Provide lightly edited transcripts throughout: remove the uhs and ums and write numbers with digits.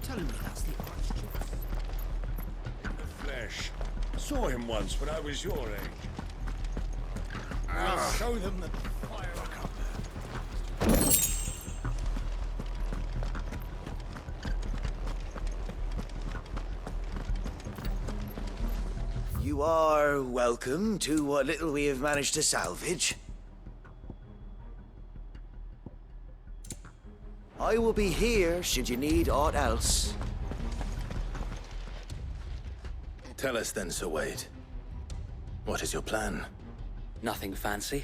telling me that's the Archduke? In the flesh. Saw him once when I was your age. I'll show them the fire. You are welcome to what little we have managed to salvage. I will be here should you need aught else. Tell us then, Sir Wade. What is your plan? Nothing fancy.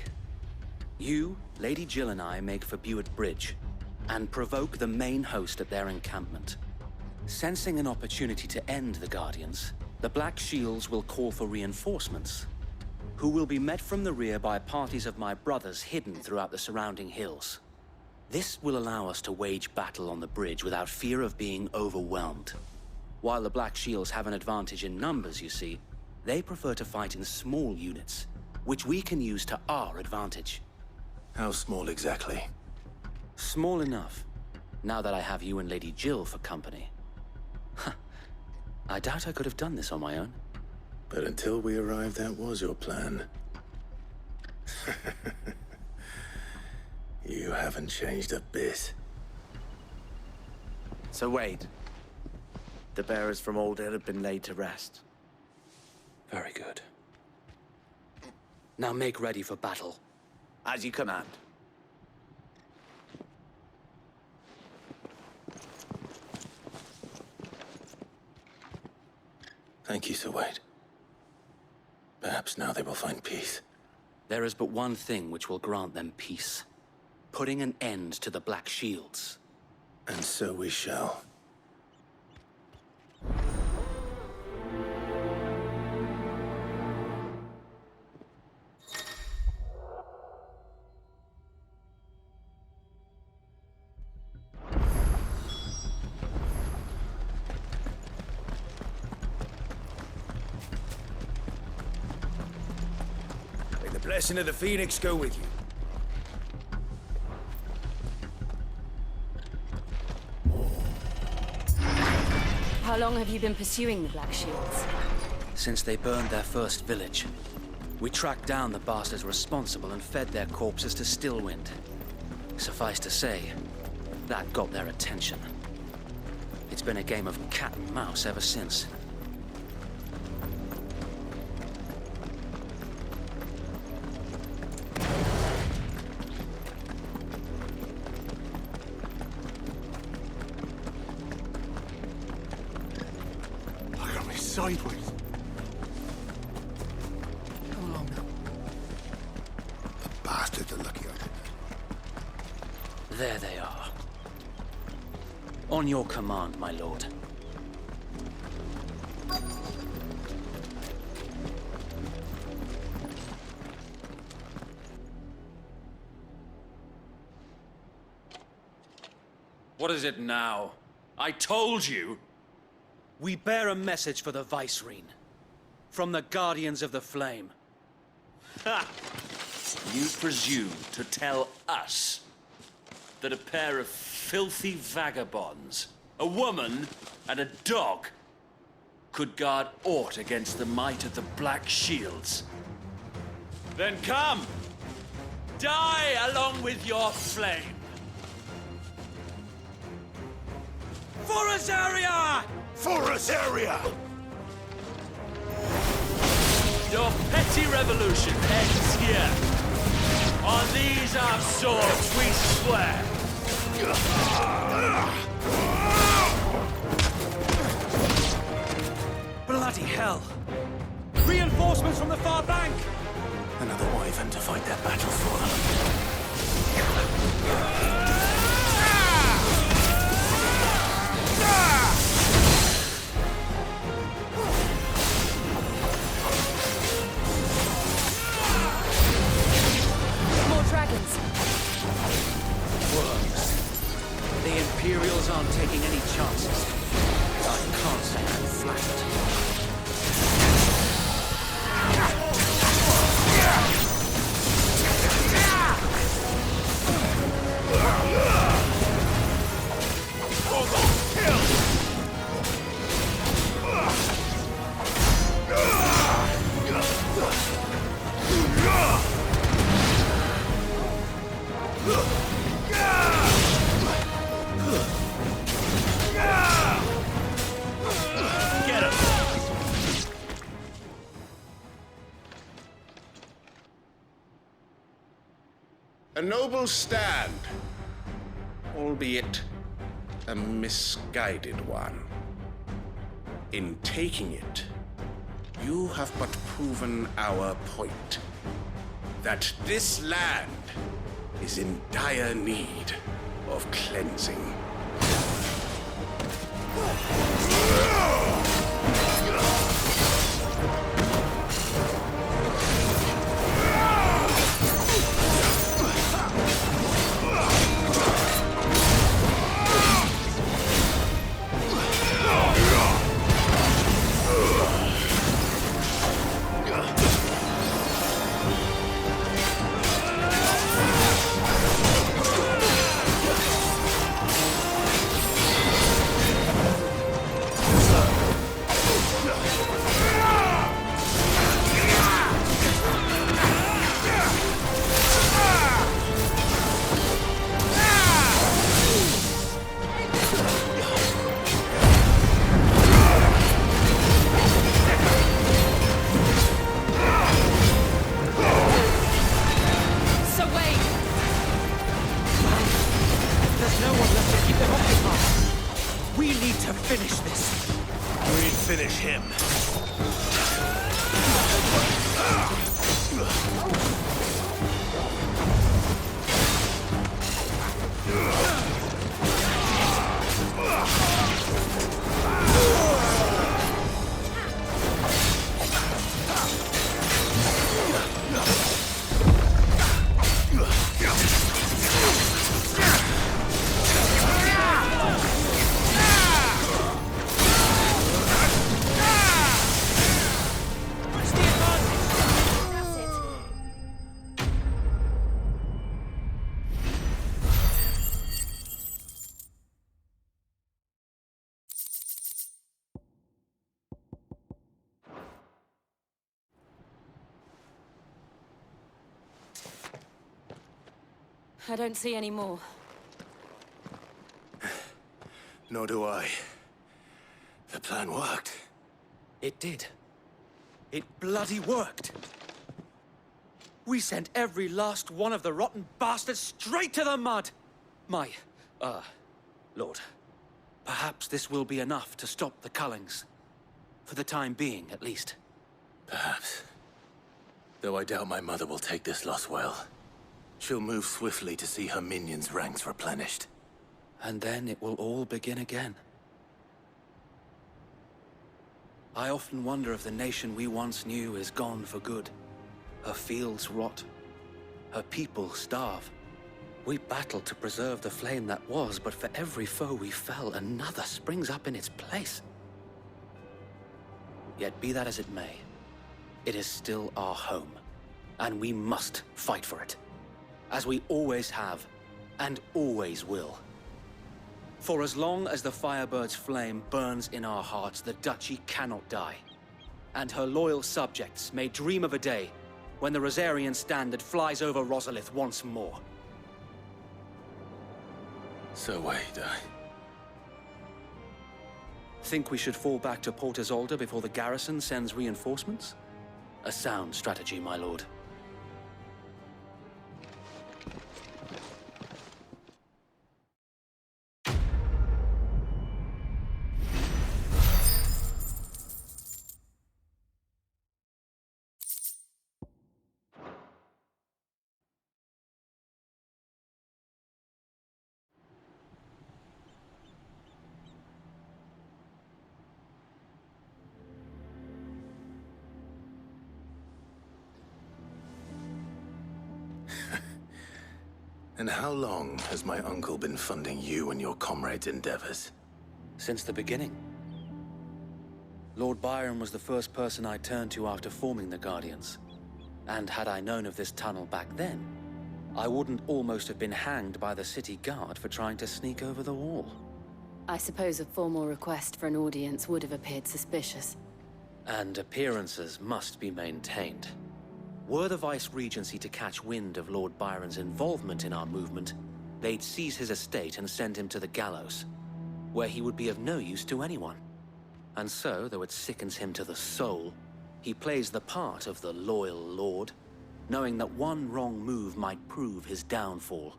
You, Lady Jill and I make for Buett Bridge and provoke the main host at their encampment. Sensing an opportunity to end the Guardians, the Black Shields will call for reinforcements, who will be met from the rear by parties of my brothers hidden throughout the surrounding hills. This will allow us to wage battle on the bridge without fear of being overwhelmed. While the Black Shields have an advantage in numbers, you see, they prefer to fight in small units, which we can use to our advantage. How small exactly? Small enough, now that I have you and Lady Jill for company. I doubt I could have done this on my own. But until we arrived, that was your plan. You haven't changed a bit. So Wade, the bearers from Old Ed have been laid to rest. Very good. Now make ready for battle. As you command. Thank you, Sir Wade. Perhaps now they will find peace. There is but one thing which will grant them peace. Putting an end to the Black Shields. And so we shall. May the blessing of the Phoenix go with you. How long have you been pursuing the Black Shields? Since they burned their first village, we tracked down the bastards responsible and fed their corpses to Stillwind. Suffice to say, that got their attention. It's been a game of cat and mouse ever since. Look at me sideways. Come along now. The bastards are lucky I did that. There they are. On your command, my lord. What is it now? I told you! We bear a message for the Vicereine. From the Guardians of the Flame. Ha! You presume to tell us that a pair of filthy vagabonds, a woman and a dog, could guard aught against the might of the Black Shields? Then come! Die along with your flame! For Azaria! For us area! Your petty revolution ends here. On these our swords we swear. Bloody hell! Reinforcements from the far bank! Another wyvern to fight their battle for them. More dragons. Worms. The Imperials aren't taking any chances. I can't say I'm flattered. Get him! A noble stand, albeit a misguided one. In taking it, you have but proven our point, that this land is in dire need of cleansing. I don't see any more. Nor do I. The plan worked. It did. It bloody worked. We sent every last one of the rotten bastards straight to the mud! Lord, perhaps this will be enough to stop the Cullings. For the time being, at least. Perhaps. Though I doubt my mother will take this loss well. She'll move swiftly to see her minions' ranks replenished. And then it will all begin again. I often wonder if the nation we once knew is gone for good. Her fields rot. Her people starve. We battled to preserve the flame that was, but for every foe we fell, another springs up in its place. Yet be that as it may, it is still our home, and we must fight for it. As we always have, and always will. For as long as the Firebird's flame burns in our hearts, the Duchy cannot die. And her loyal subjects may dream of a day when the Rosarian standard flies over Rosalith once more. So wait, Think we should fall back to Port Isolde before the garrison sends reinforcements? A sound strategy, my lord. And how long has my uncle been funding you and your comrades' endeavors? Since the beginning. Lord Byron was the first person I turned to after forming the Guardians. And had I known of this tunnel back then, I wouldn't almost have been hanged by the city guard for trying to sneak over the wall. I suppose a formal request for an audience would have appeared suspicious. And appearances must be maintained. Were the Vice-Regency to catch wind of Lord Byron's involvement in our movement, they'd seize his estate and send him to the gallows, where he would be of no use to anyone. And so, though it sickens him to the soul, he plays the part of the loyal lord, knowing that one wrong move might prove his downfall.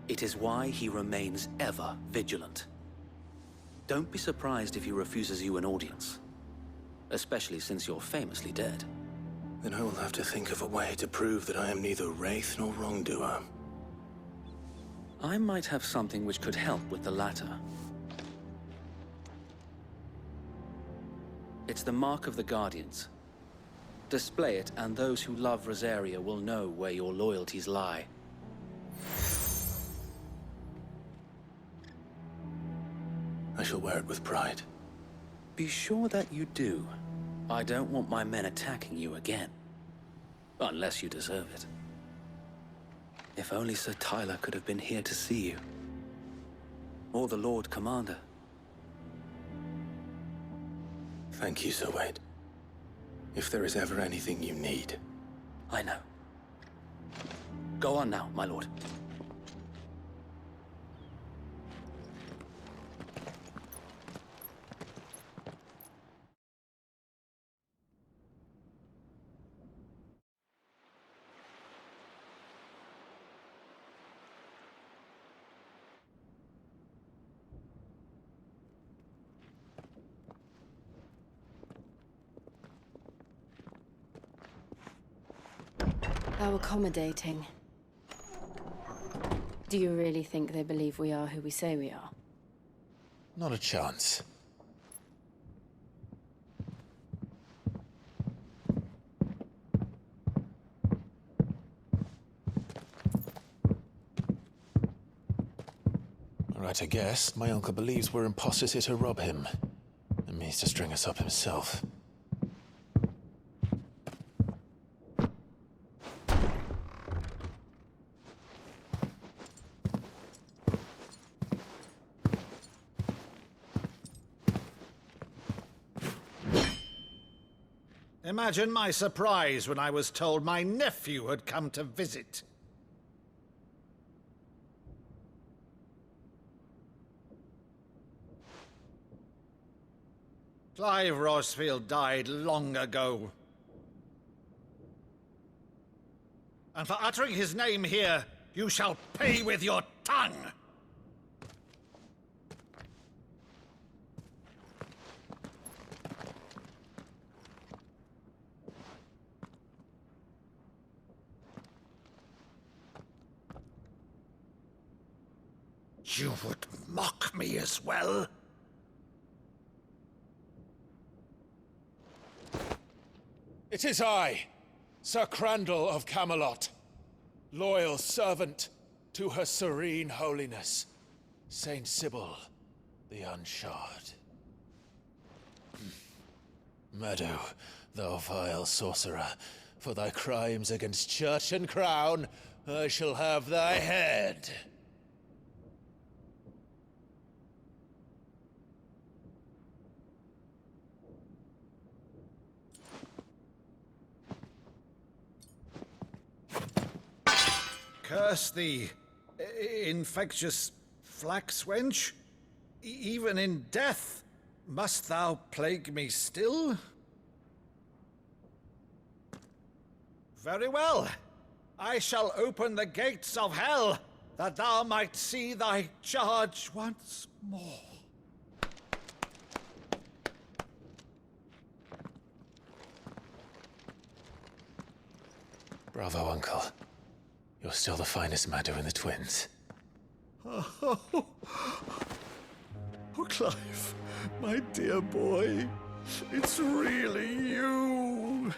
It is why he remains ever vigilant. Don't be surprised if he refuses you an audience, especially since you're famously dead. Then I will have to think of a way to prove that I am neither wraith nor wrongdoer. I might have something which could help with the latter. It's the mark of the Guardians. Display it, and those who love Rosaria will know where your loyalties lie. I shall wear it with pride. Be sure that you do. I don't want my men attacking you again. Unless you deserve it. If only Sir Tyler could have been here to see you. Or the Lord Commander. Thank you, Sir Wade. If there is ever anything you need. I know. Go on now, my lord. How accommodating. Do you really think they believe we are who we say we are? Not a chance. Right, I guess. My uncle believes we're imposters here to rob him. And means to string us up himself. Imagine my surprise when I was told my nephew had come to visit. Clive Rosfield died long ago. And for uttering his name here, you shall pay with your tongue! You would mock me as well? It is I, Sir Crandall of Camelot, loyal servant to Her Serene Holiness, Saint Sybil the Unshod. Meadow, thou vile sorcerer, for thy crimes against church and crown, I shall have thy head. Curse thee, infectious flax wench. Even in death, must thou plague me still? Very well. I shall open the gates of hell, that thou might see thy charge once more. Bravo, Uncle. You're still the finest Maddo in the twins. Oh, Clive, my dear boy, it's really you.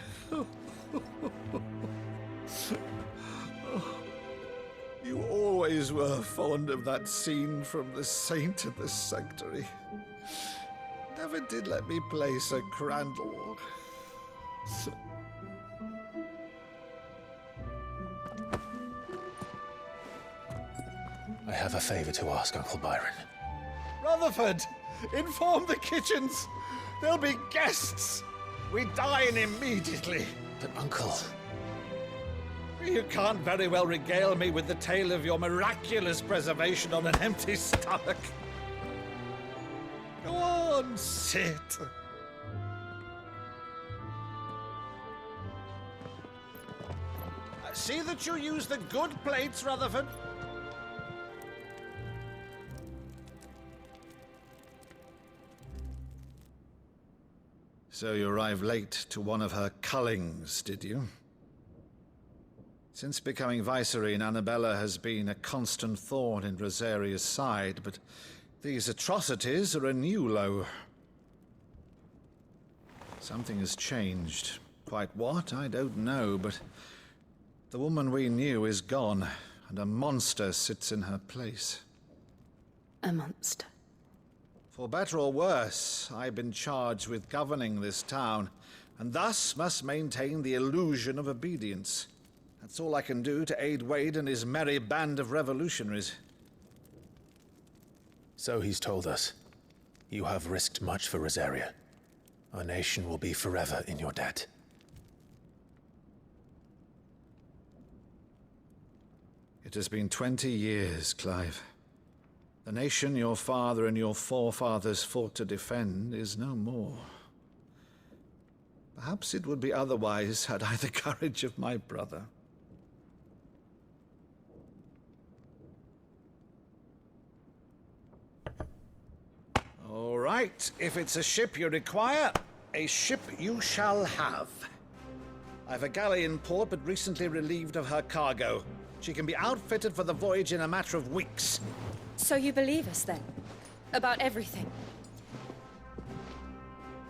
You always were fond of that scene from The Saint in the Sanctuary. Never did let me play Sir Crandall. I have a favor to ask, Uncle Byron. Rutherford, inform the kitchens. There'll be guests. We dine immediately. But, Uncle... You can't very well regale me with the tale of your miraculous preservation on an empty stomach. Go on, sit. See that you use the good plates, Rutherford. So you arrived late to one of her cullings, did you? Since becoming Vicereine, Annabella has been a constant thorn in Rosaria's side, but these atrocities are a new low. Something has changed. Quite what, I don't know, but the woman we knew is gone, and a monster sits in her place. A monster. For better or worse, I've been charged with governing this town, and thus must maintain the illusion of obedience. That's all I can do to aid Wade and his merry band of revolutionaries. So he's told us. You have risked much for Rosaria. Our nation will be forever in your debt. It has been 20 years, Clive. The nation your father and your forefathers fought to defend is no more. Perhaps it would be otherwise had I the courage of my brother. All right, if it's a ship you require, a ship you shall have. I've a galley in port, but recently relieved of her cargo. She can be outfitted for the voyage in a matter of weeks. So you believe us then? About everything?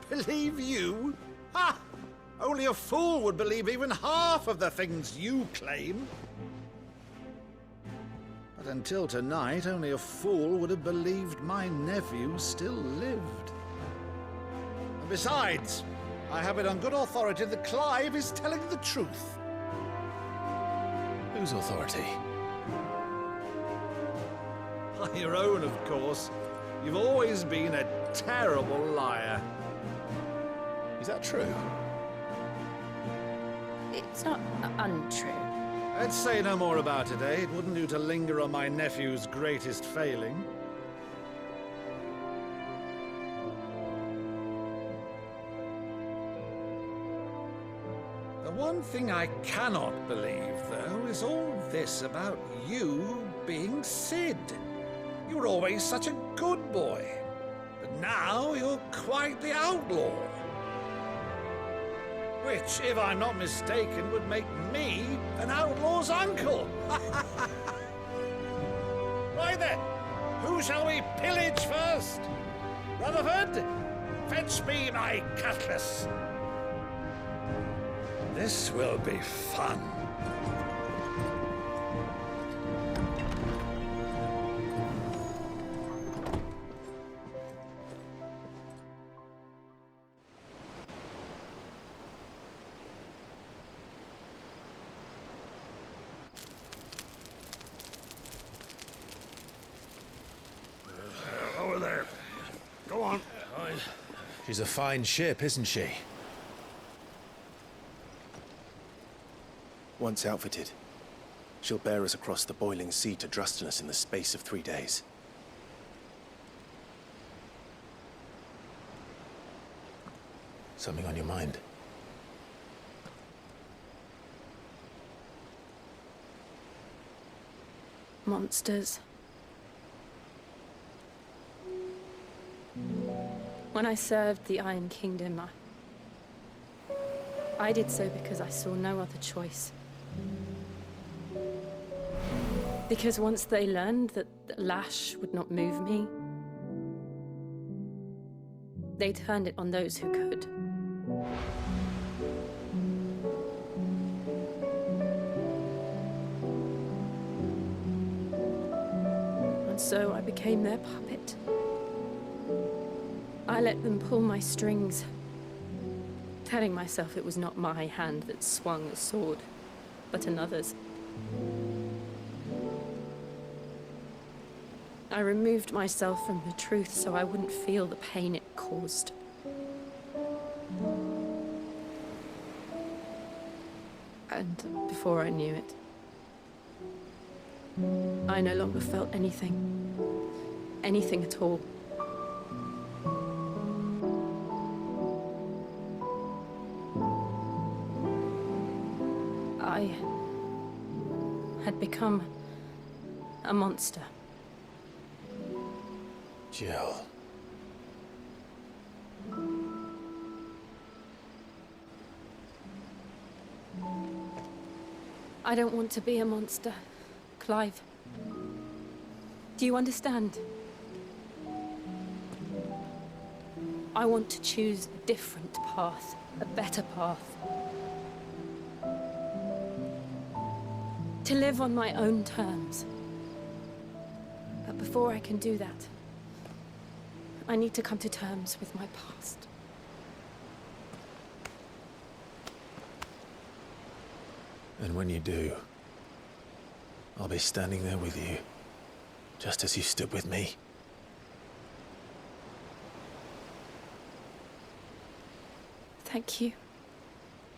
Believe you? Ha! Only a fool would believe even half of the things you claim. But until tonight, only a fool would have believed my nephew still lived. And besides, I have it on good authority that Clive is telling the truth. Whose authority? On your own, of course. You've always been a terrible liar. Is that true? It's not untrue. Let's say no more about it, eh? It wouldn't do to linger on my nephew's greatest failing. The one thing I cannot believe, though, is all this about you being Sid. You were always such a good boy, but now you're quite the outlaw. Which, if I'm not mistaken, would make me an outlaw's uncle. Right then, who shall we pillage first? Rutherford, fetch me my cutlass. This will be fun. Over there. Go on. She's a fine ship, isn't she? Once outfitted, she'll bear us across the boiling sea to Drustinus in the space of 3 days. Something on your mind? Monsters. When I served the Iron Kingdom, I did so because I saw no other choice. Because once they learned that the lash would not move me, they turned it on those who could. And so I became their puppet. I let them pull my strings, telling myself it was not my hand that swung the sword, but another's. I removed myself from the truth so I wouldn't feel the pain it caused. And before I knew it, I no longer felt anything. Anything at all. I had become a monster. Jill. I don't want to be a monster, Clive. Do you understand? I want to choose a different path, a better path. To live on my own terms. But before I can do that, I need to come to terms with my past. And when you do, I'll be standing there with you, just as you stood with me. Thank you,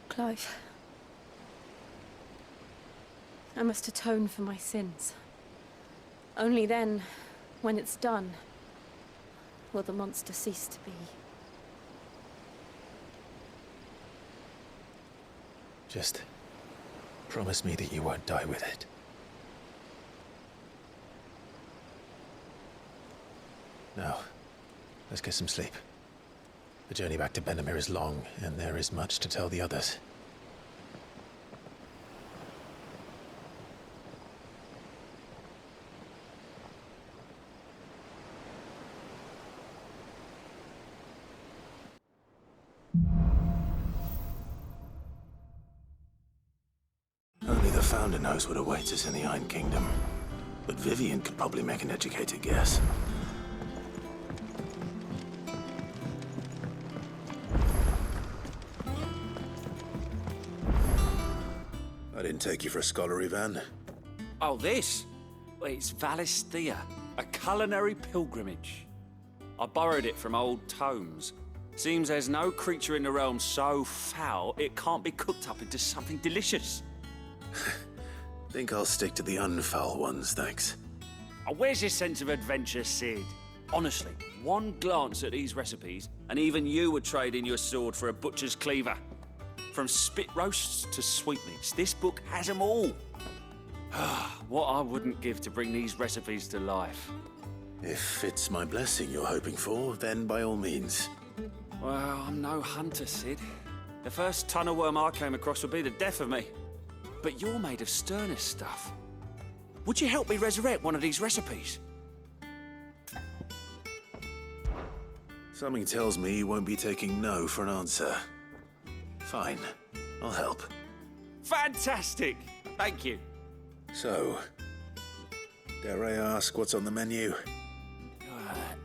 Clive. I must atone for my sins. Only then, when it's done, will the monster cease to be. Just promise me that you won't die with it. Now, let's get some sleep. The journey back to Benham is long, and there is much to tell the others. Only the Founder knows what awaits us in the Iron Kingdom. But Vivian could probably make an educated guess. I didn't take you for a scholar, Ivan. Oh, this? Well, it's Valisthea, a culinary pilgrimage. I borrowed it from old tomes. Seems there's no creature in the realm so foul it can't be cooked up into something delicious. Think I'll stick to the unfoul ones, thanks. Oh, where's your sense of adventure, Sid? Honestly, one glance at these recipes, and even you would trade in your sword for a butcher's cleaver. From spit roasts to sweetmeats, this book has them all. What I wouldn't give to bring these recipes to life. If it's my blessing you're hoping for, then by all means. Well, I'm no hunter, Sid. The first tunnel worm I came across would be the death of me. But you're made of sterner stuff. Would you help me resurrect one of these recipes? Something tells me you won't be taking no for an answer. Fine, I'll help. Fantastic! Thank you. So, dare I ask what's on the menu?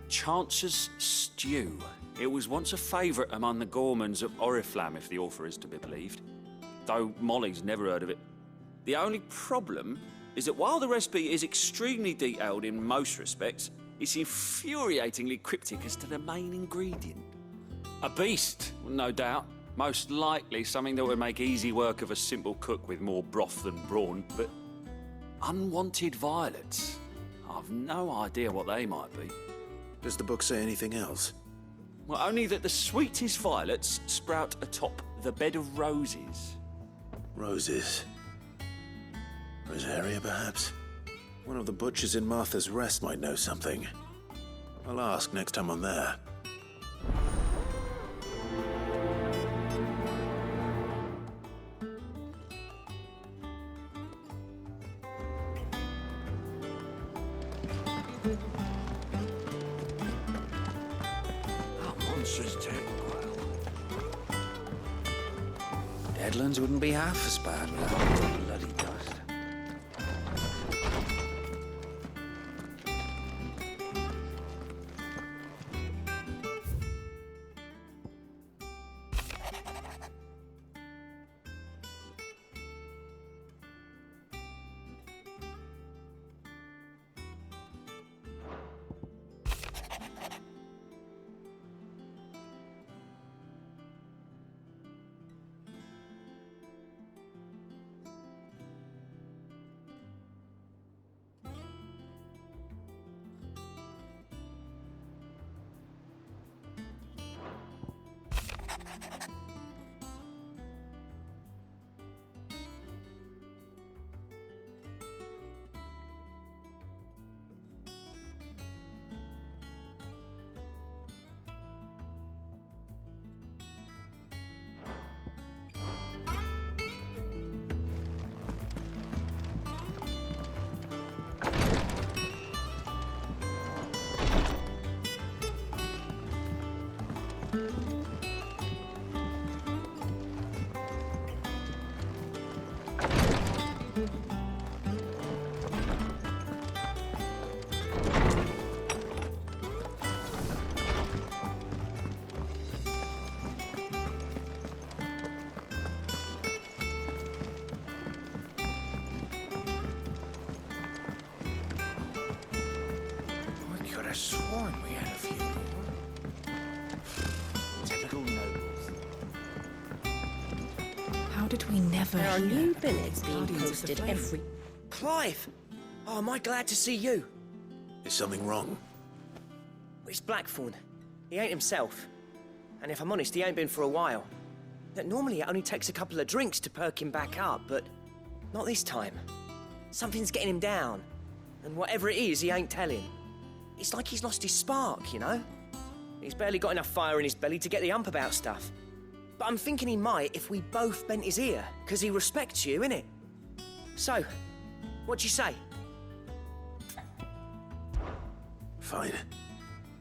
Chance's Stew. It was once a favourite among the gourmands of Oriflamme, if the author is to be believed. Though Molly's never heard of it. The only problem is that while the recipe is extremely detailed in most respects, it's infuriatingly cryptic as to the main ingredient. A beast, no doubt. Most likely something that would make easy work of a simple cook with more broth than brawn, but unwanted violets. I've no idea what they might be. Does the book say anything else? Well, only that the sweetest violets sprout atop the bed of roses. Roses. Rosaria, perhaps? One of the butchers in Martha's Rest might know something. I'll ask next time I'm there. Deadlands wouldn't be half as bad without all the bloody dust. could have sworn we had a few. Typical nobles. How did we never There are hear new of billets being Guardians of the posted Flame? every... Clive! Oh, am I glad to see you? Is something wrong? It's Blackthorn. He ain't himself. And if I'm honest, he ain't been for a while. That normally it only takes a couple of drinks to perk him back up, but not this time. Something's getting him down. And whatever it is, he ain't telling. It's like he's lost his spark, you know? He's barely got enough fire in his belly to get the ump about stuff. But I'm thinking he might if we both bent his ear, because he respects you, innit? So, what'd you say? Fine.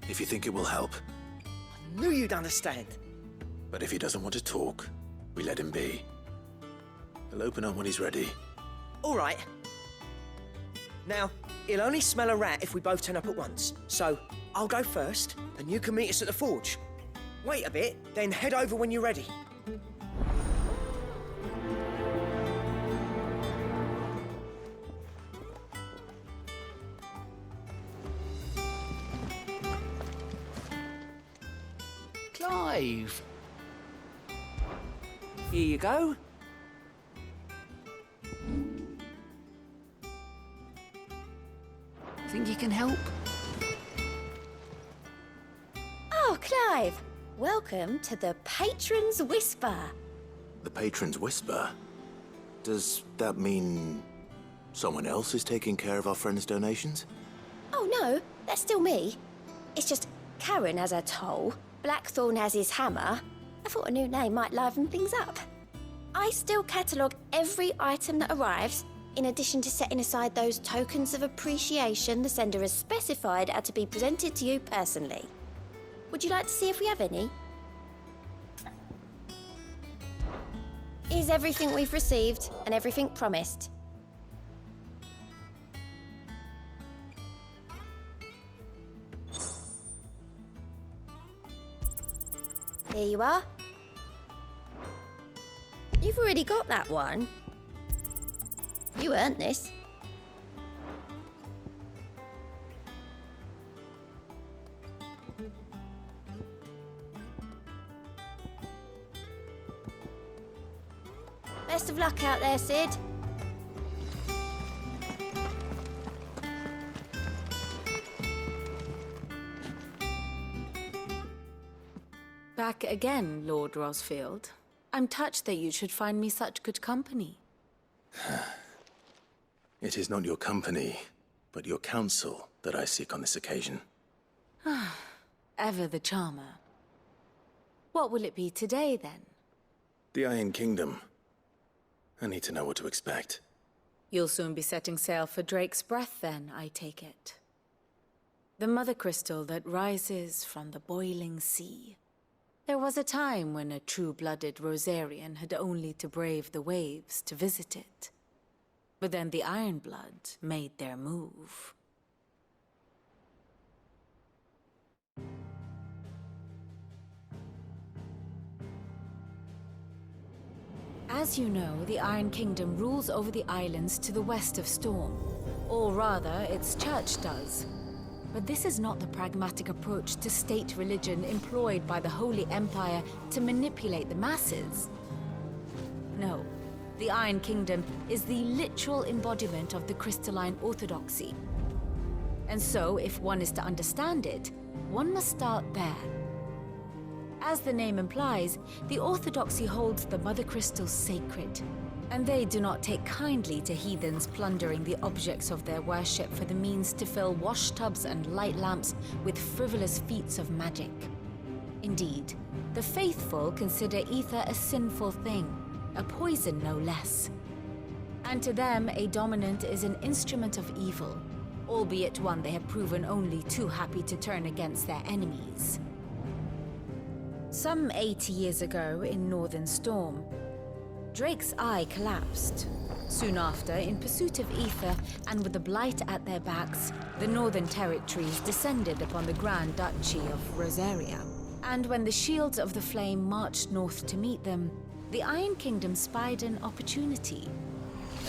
If you think it will help. I knew you'd understand. But if he doesn't want to talk, we let him be. He'll open up when he's ready. All right. Now, he'll only smell a rat if we both turn up at once. So, I'll go first, and you can meet us at the forge. Wait a bit, then head over when you're ready. Clive! Here you go. Think you can help? Oh, Clive! Welcome to the Patron's Whisper. The Patron's Whisper? Does that mean someone else is taking care of our friend's donations? Oh no, that's still me. It's just Karen has her toll, Blackthorn has his hammer. I thought a new name might liven things up. I still catalogue every item that arrives, in addition to setting aside those tokens of appreciation the sender has specified are to be presented to you personally. Would you like to see if we have any? Is everything we've received and everything promised? Here you are. You've already got that one. You earned this. Best of luck out there, Sid. Back again, Lord Rosfield. I'm touched that you should find me such good company. It is not your company, but your counsel that I seek on this occasion. Ever the charmer. What will it be today, then? The Iron Kingdom. I need to know what to expect. You'll soon be setting sail for Drake's Breath, then, I take it. The mother crystal that rises from the boiling sea. There was a time when a true-blooded Rosarian had only to brave the waves to visit it. But then the Ironblood made their move. As you know, the Iron Kingdom rules over the islands to the west of Storm. Or rather, its church does. But this is not the pragmatic approach to state religion employed by the Holy Empire to manipulate the masses. No, the Iron Kingdom is the literal embodiment of the crystalline orthodoxy. And so, if one is to understand it, one must start there. As the name implies, the orthodoxy holds the mother crystals sacred, and they do not take kindly to heathens plundering the objects of their worship for the means to fill washtubs and light lamps with frivolous feats of magic. Indeed, the faithful consider ether a sinful thing, a poison no less. And to them, a dominant is an instrument of evil, albeit one they have proven only too happy to turn against their enemies. Some 80 years ago in Northern Storm, Drake's eye collapsed. Soon after, in pursuit of ether and with the blight at their backs, the Northern Territories descended upon the Grand Duchy of Rosaria. And when the Shields of the Flame marched north to meet them, the Iron Kingdom spied an opportunity.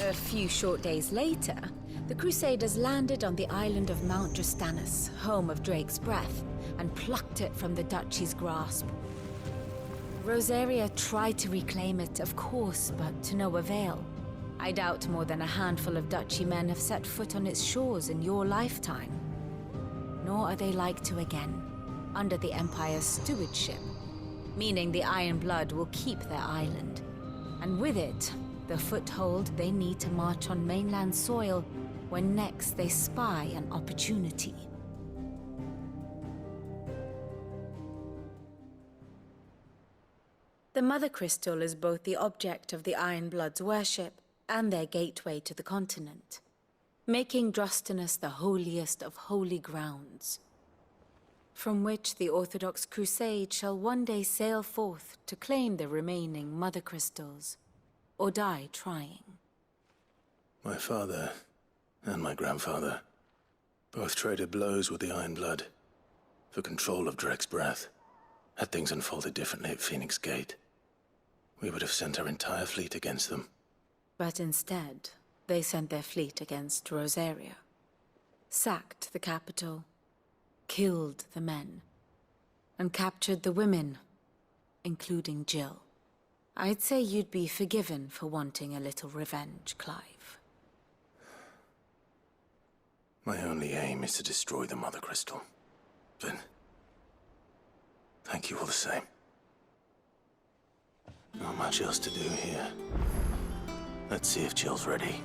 A few short days later, The Crusaders landed on the island of Mount Justanus, home of Drake's Breath, and plucked it from the Duchy's grasp. Rosaria tried to reclaim it, of course, but to no avail. I doubt more than a handful of Duchy men have set foot on its shores in your lifetime. Nor are they like to again, under the Empire's stewardship, meaning the Iron Blood will keep their island. And with it, the foothold they need to march on mainland soil when next they spy an opportunity. The Mother Crystal is both the object of the Iron Blood's worship and their gateway to the continent, making Drustanus the holiest of holy grounds, from which the Orthodox Crusade shall one day sail forth to claim the remaining Mother Crystals, or die trying. My father and my grandfather both traded blows with the Iron Blood for control of Drake's Breath. Had things unfolded differently at Phoenix Gate, we would have sent our entire fleet against them. But instead, they sent their fleet against Rosaria, sacked the capital, killed the men, and captured the women, including Jill. I'd say you'd be forgiven for wanting a little revenge, Clive. My only aim is to destroy the Mother Crystal. But thank you all the same. Not much else to do here. Let's see if Jill's ready.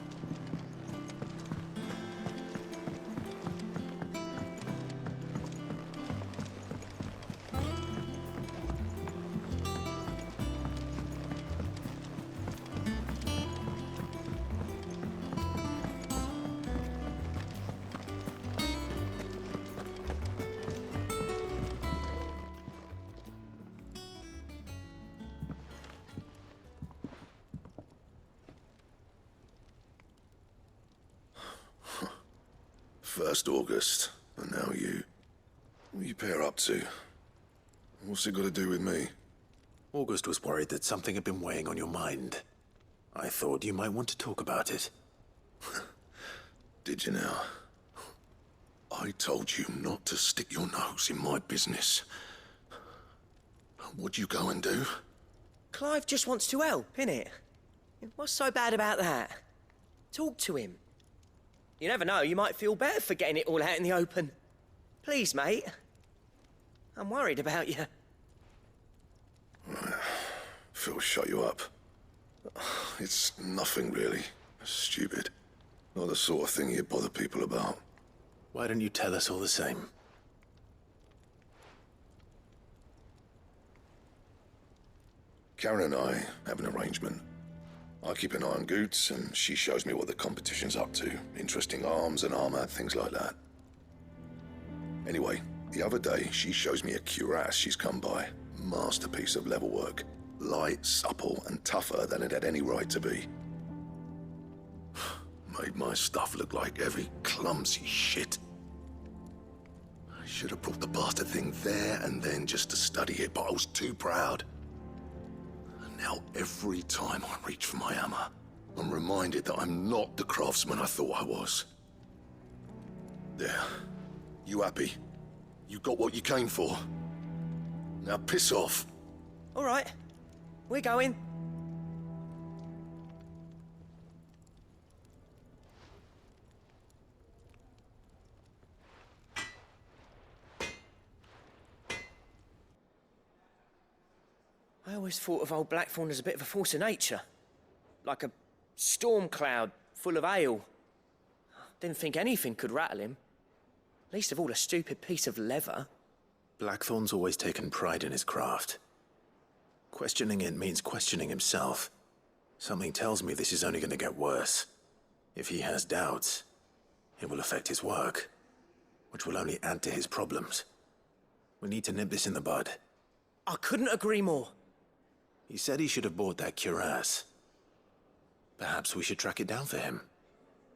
First August, and now you. What are you pair up to? What's it got to do with me? August was worried that something had been weighing on your mind. I thought you might want to talk about it. Did you now? I told you not to stick your nose in my business. What'd you go and do? Clive just wants to help, innit? What's so bad about that? Talk to him. You never know, you might feel better for getting it all out in the open. Please, mate. I'm worried about you. Phil shut you up. It's nothing really. Stupid. Not the sort of thing you bother people about. Why don't you tell us all the same? Karen and I have an arrangement. I keep an eye on Goots, and she shows me what the competition's up to. Interesting arms and armor, things like that. Anyway, the other day, she shows me a cuirass she's come by. Masterpiece of level work. Light, supple, and tougher than it had any right to be. Made my stuff look like heavy, clumsy shit. I should have brought the bastard thing there and then just to study it, but I was too proud. Now, every time I reach for my hammer, I'm reminded that I'm not the craftsman I thought I was. There. You happy? You got what you came for. Now piss off. All right. We're going. I always thought of old Blackthorn as a bit of a force of nature. Like a storm cloud full of ale. Didn't think anything could rattle him. Least of all a stupid piece of leather. Blackthorn's always taken pride in his craft. Questioning it means questioning himself. Something tells me this is only going to get worse. If he has doubts, it will affect his work, which will only add to his problems. We need to nip this in the bud. I couldn't agree more. He said he should have bought that cuirass. Perhaps we should track it down for him.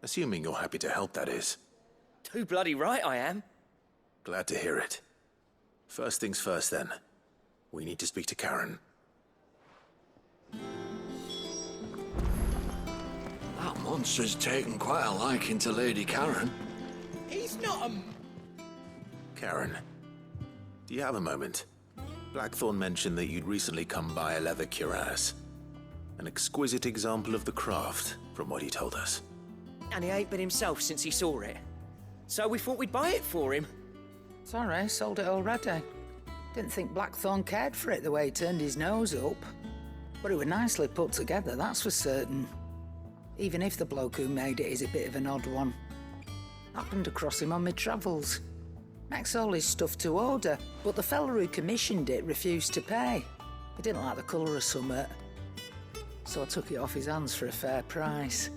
Assuming you're happy to help, that is. Too bloody right I am. Glad to hear it. First things first, then. We need to speak to Karen. That monster's taken quite a liking to Lady Karen. He's not a... Karen, do you have a moment? Blackthorn mentioned that you'd recently come by a leather cuirass. An exquisite example of the craft, from what he told us. And he ain't been himself since he saw it. So we thought we'd buy it for him. Sorry, sold it already. Didn't think Blackthorn cared for it the way he turned his nose up. But it was nicely put together, that's for certain. Even if the bloke who made it is a bit of an odd one. Happened across him on my travels. Makes all his stuff to order, but the fella who commissioned it refused to pay. He didn't like the colour of summit. So I took it off his hands for a fair price.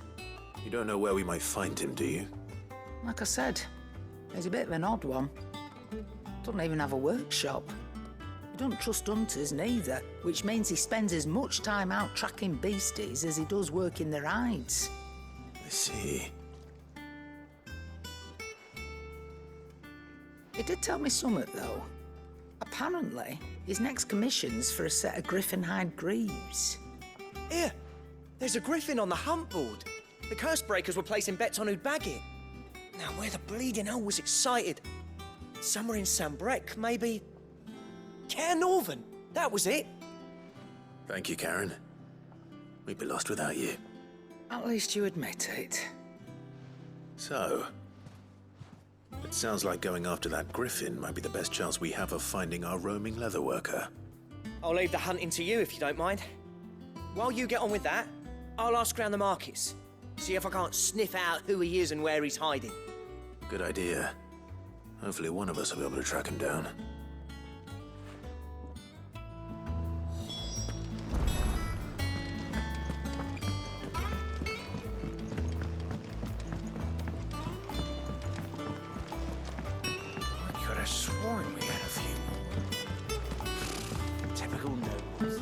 You don't know where we might find him, do you? Like I said, he's a bit of an odd one. Doesn't even have a workshop. He doesn't trust hunters neither, which means he spends as much time out tracking beasties as he does working their hides. I see. He did tell me something, though. Apparently, his next commission's for a set of griffin hide greaves. Here, there's a griffin on the hunt board. The curse breakers were placing bets on who'd bag it. Now, where the bleeding hell was excited? Somewhere in Sambrec, maybe... Care Northern, that was it. Thank you, Karen. We'd be lost without you. At least you admit it. So, it sounds like going after that griffin might be the best chance we have of finding our roaming leatherworker. I'll leave the hunting to you if you don't mind. While you get on with that, I'll ask around the markets. See if I can't sniff out who he is and where he's hiding. Good idea. Hopefully one of us will be able to track him down. I could have sworn we had a few more. Typical nobles.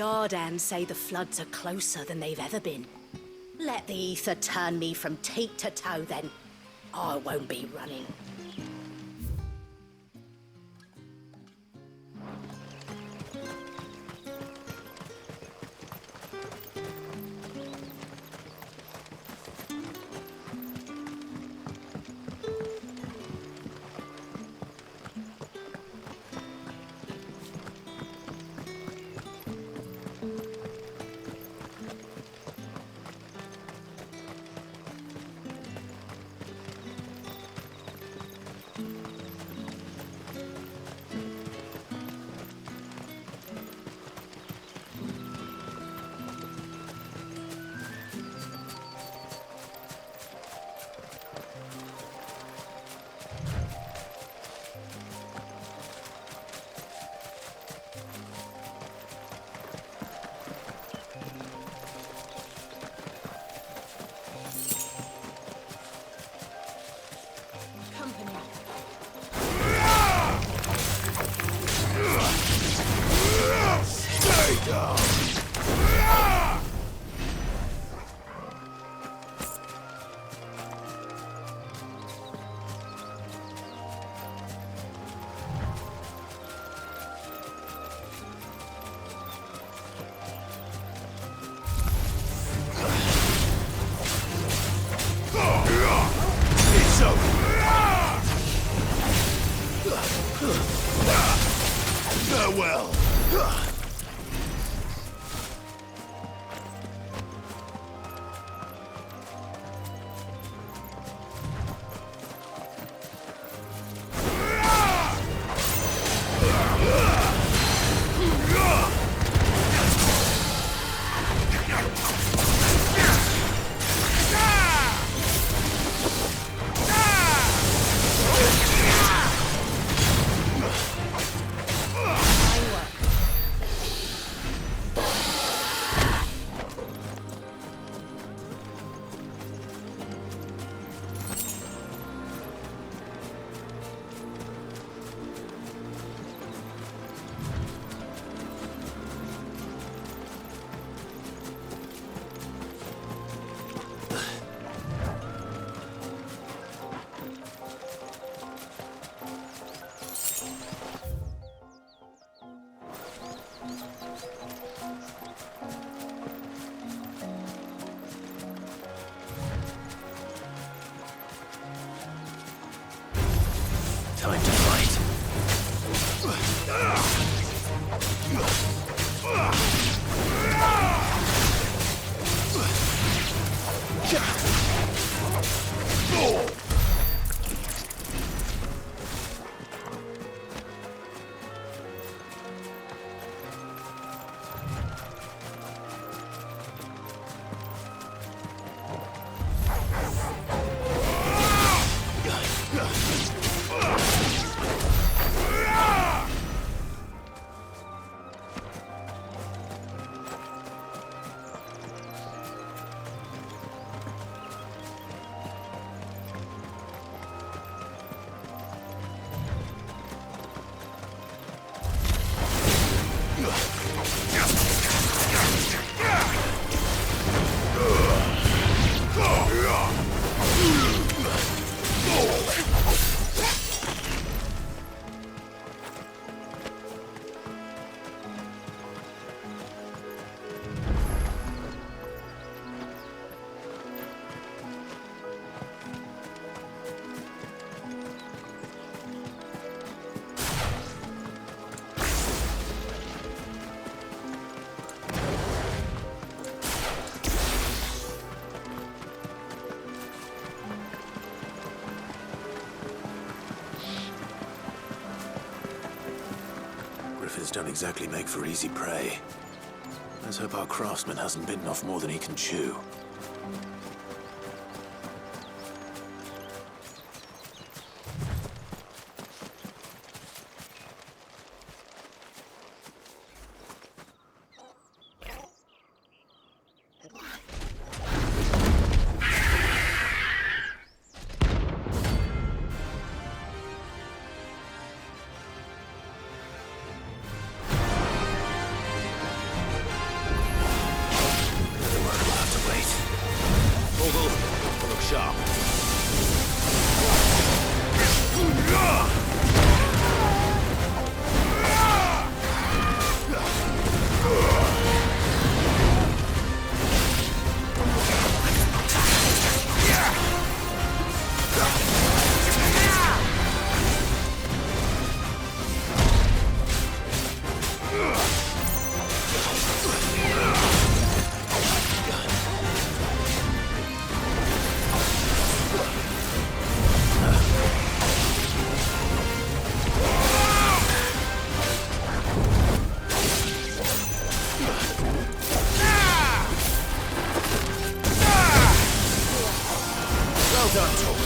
Yardam say the floods are closer than they've ever been. Let the ether turn me from teat to toe, then. I won't be running. Farewell. Time to fight. Griffiths don't exactly make for easy prey. Let's hope our craftsman hasn't bitten off more than he can chew. Well done, Tom.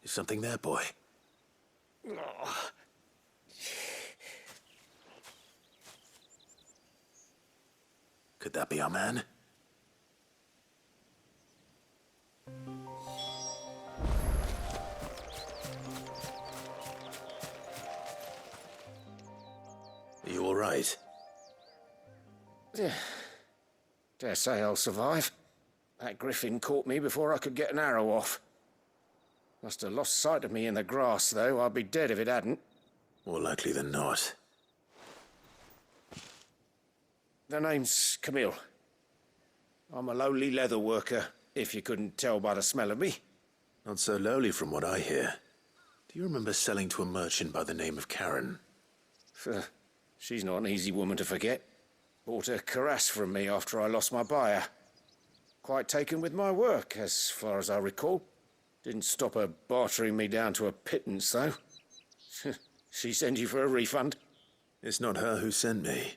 Is something there, boy? Could that be our man? Are you all right? Dare say I'll survive. That griffin caught me before I could get an arrow off. Must have lost sight of me in the grass, though. I'd be dead if it hadn't. More likely than not. The name's Camille. I'm a lowly leather worker, if you couldn't tell by the smell of me. Not so lowly from what I hear. Do you remember selling to a merchant by the name of Karen? She's not an easy woman to forget. Bought a cuirass from me after I lost my buyer. Quite taken with my work, as far as I recall. Didn't stop her bartering me down to a pittance, though. She sent you for a refund? It's not her who sent me.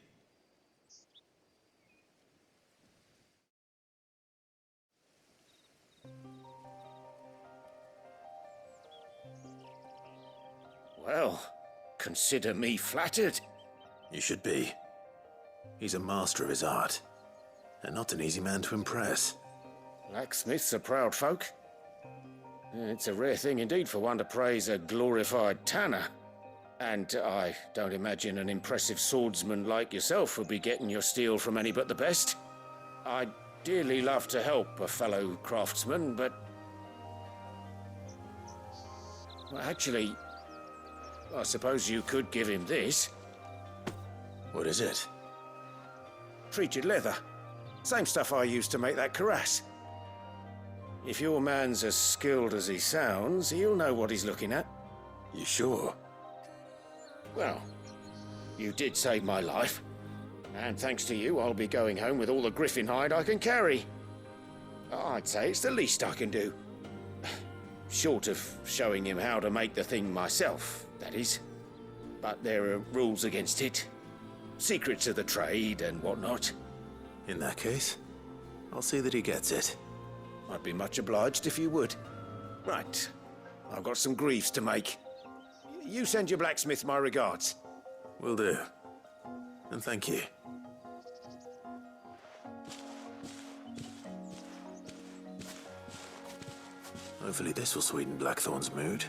Well, consider me flattered. You should be. He's a master of his art, and not an easy man to impress. Blacksmiths are proud folk. It's a rare thing indeed for one to praise a glorified tanner. And I don't imagine an impressive swordsman like yourself would be getting your steel from any but the best. I'd dearly love to help a fellow craftsman, but... well, actually, I suppose you could give him this. What is it? Treated leather. Same stuff I used to make that cuirass. If your man's as skilled as he sounds, he'll know what he's looking at. You sure? Well, you did save my life. And thanks to you, I'll be going home with all the griffin hide I can carry. I'd say it's the least I can do. Short of showing him how to make the thing myself, that is. But there are rules against it. Secrets of the trade and whatnot. In that case, I'll see that he gets it. I'd be much obliged if you would. Right. I've got some greaves to make. You send your blacksmith my regards. Will do. And thank you. Hopefully this will sweeten Blackthorn's mood.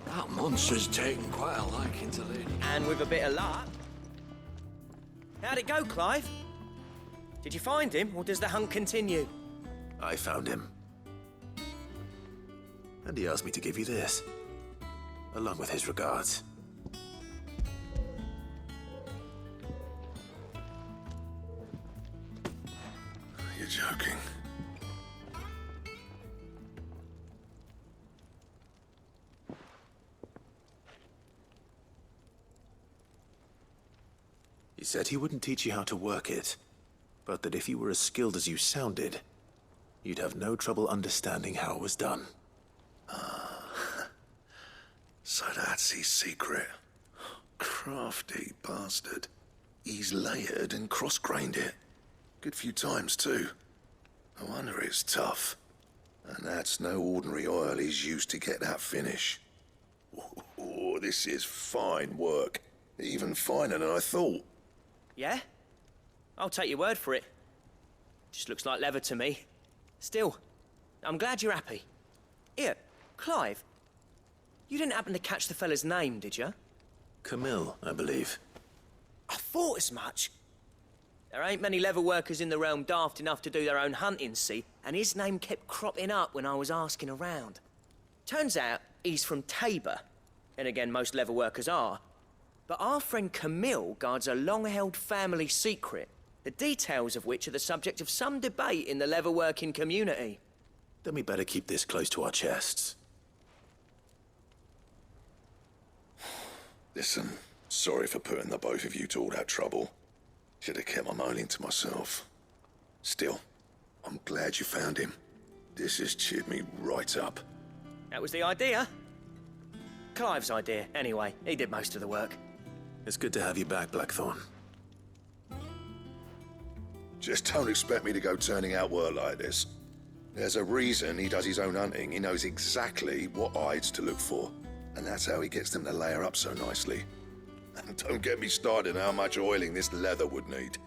That monster's taken quite a liking to Lady. And with a bit of luck. How'd it go, Clive? Did you find him, or does the hunt continue? I found him. And he asked me to give you this, along with his regards. You're joking. He said he wouldn't teach you how to work it, but that if you were as skilled as you sounded, you'd have no trouble understanding how it was done. So that's his secret. Crafty bastard. He's layered and cross-grained it. Good few times, too. No wonder it's tough. And that's no ordinary oil he's used to get that finish. Oh, this is fine work. Even finer than I thought. Yeah? I'll take your word for it. Just looks like leather to me. Still, I'm glad you're happy. Here, Clive, you didn't happen to catch the fella's name, did you? Camille, I believe. I thought as much. There ain't many leather workers in the realm daft enough to do their own hunting, see? And his name kept cropping up when I was asking around. Turns out he's from Tabor. And again, most leather workers are. But our friend Camille guards a long-held family secret, the details of which are the subject of some debate in the leather-working community. Then we better keep this close to our chests. Listen, sorry for putting the both of you to all that trouble. Should have kept my moaning to myself. Still, I'm glad you found him. This has cheered me right up. That was the idea. Clive's idea, anyway. He did most of the work. It's good to have you back, Blackthorn. Just don't expect me to go turning out work like this. There's a reason he does his own hunting. He knows exactly what hides to look for. And that's how he gets them to layer up so nicely. And don't get me started on how much oiling this leather would need.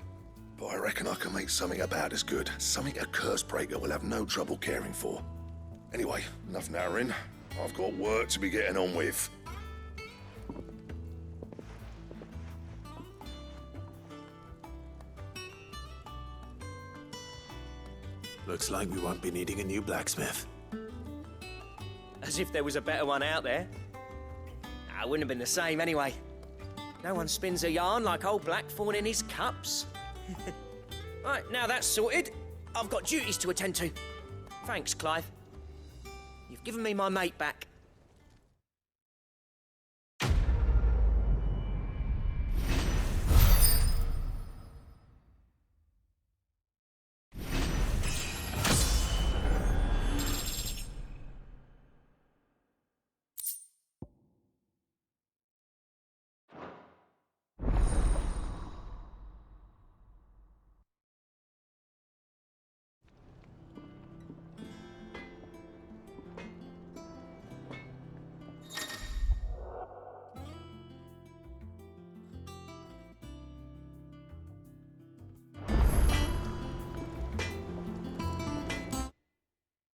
But I reckon I can make something about as good. Something a Cursebreaker will have no trouble caring for. Anyway, enough narrowing. I've got work to be getting on with. Looks like we won't be needing a new blacksmith. As if there was a better one out there. I wouldn't have been the same anyway. No one spins a yarn like old Blackthorn in his cups. Right, now that's sorted, I've got duties to attend to. Thanks, Clive. You've given me my mate back.